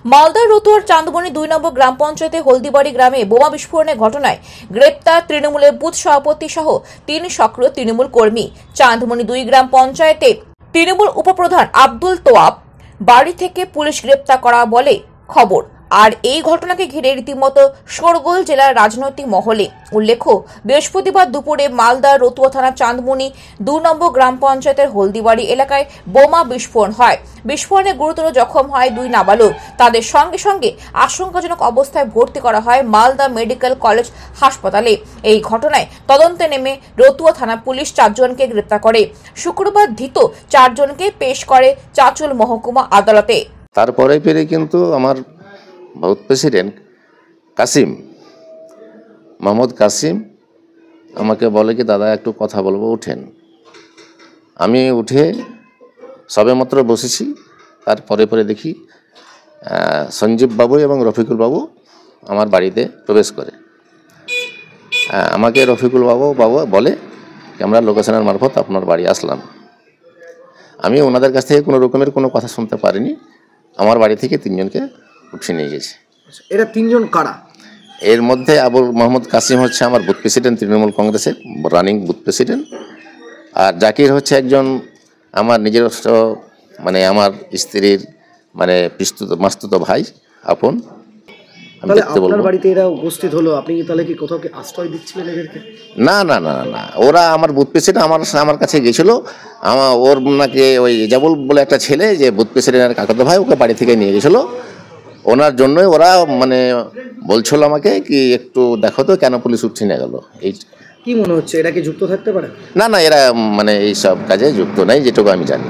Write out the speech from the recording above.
মালদার রতুয়ার চাঁদমণি 2 নম্বর গ্রাম পঞ্চায়েতে হলদিবাড়ি গ্রামে বোমা বিস্ফোরণের ঘটনায় গ্রেপ্তার তৃণমূলের বুথ সভাপতি সহ 3 সক্রিয় তৃণমূল কর্মী। চাঁদমণি 2 গ্রাম পঞ্চায়েতে তৃণমূল উপপ্রধান আব্দুল তোয়াব বাড়ি থেকে পুলিশ গ্রেপ্তার করা বলে খবর। আর এই ঘটনাকে ঘিরে রীতিমতো শোরগোল জেলার রাজনৈতিক মহলে। উল্লেখ্য, বৃহস্পতিবার দুপুরে মালদার রতুয়া থানার চাঁদমণি 2 নম্বর গ্রাম পঞ্চায়েতের হলদিবাড়ি এলাকায় বোমা বিস্ফোরণ হয়। বিস্ফোরণে গুরুতর জখম হয় 2 নাবালক। তাদের সঙ্গে সঙ্গে আশঙ্কাজনক অবস্থায় ভর্তি করা হয় মালদা মেডিকেল কলেজ হাসপাতালে। এই ঘটনায় তদন্তে নেমে রতুয়া থানা পুলিশ 4 জনকে গ্রেপ্তার করে। শুক্রবার ধৃত 4 জনকে পেশ করে চাঁচল মহকুমা আদালতে। তারপরে ফিরে কিন্তু আমার বুথ প্রেসিডেন্ট কাসিম, মোহাম্মদ কাসিম আমাকে বলে কি দাদা একটু কথা বলবো, উঠেন। আমি উঠে সবেমাত্র বসেছি, তারপরে পরে দেখি সঞ্জীব বাবু এবং রফিকুল বাবু আমার বাড়িতে প্রবেশ করে। আমাকে রফিকুল বাবু বলে আমরা লোকেশনের মারফত আপনার বাড়ি আসলাম। আমি ওনাদের কাছ থেকে কোনো রকমের কোনো কথা শুনতে পারিনি। আমার বাড়ি থেকে 3 জনকে উঠিয়ে নিয়ে গেছে। এরা 3 জন কারা? এর মধ্যে আবুল মোহাম্মদ কাসিম হচ্ছে আমার বুথ প্রেসিডেন্ট, তৃণমূল কংগ্রেসের রানিং বুথ প্রেসিডেন্ট। আর জাকির হচ্ছে একজন আমার নিজস্ব মানে আমার স্ত্রীর মানে মাস্তুত ভাই, আপন। আমি দেখতে বলবো আপনার বাড়িতে এরা উপস্থিত হলো, আপনি তাহলে কি কোথাও কি আশ্রয় দিচ্ছিলেন এদেরকে? না না না না, ওরা আমার বুথ প্রেসিডেন্ট আমার কাছে গেছিল। ওর নাকি ওই জাবুল বলে একটা ছেলে যে বুথ প্রেসিডেন্টের কাকাতো ভাই, ওকে বাড়ি থেকে নিয়ে গেছিলো। ওনার জন্যই ওরা মানে বলছিল আমাকে কি একটু দেখো তো কেন পুলিশ উঠিয়ে নিয়ে গেল। এই কি মনে হচ্ছে এরা কি যুক্ত থাকতে পারে? না না, এরা মানে এইসব কাজে যুক্ত নাই, যেটুকু আমি জানি।